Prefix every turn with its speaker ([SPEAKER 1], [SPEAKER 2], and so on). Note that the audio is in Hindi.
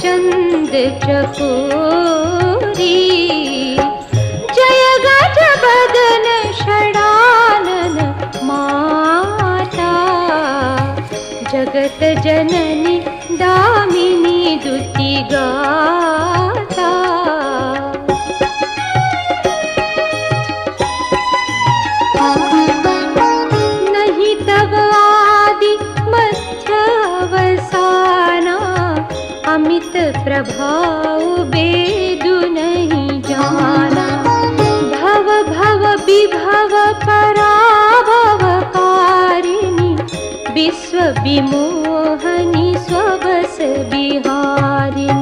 [SPEAKER 1] चंद चकोरी। जय गज बदन षडानन माता, जगत जननी दामिनी दुति गाता। नहीं तब आदि मध्य अवसाना, अमित प्रभाव बेदु नहीं जाना। भव भव विभव पराभवकारिणी, विश्व विमोहनी स्वबस बिहारिणी।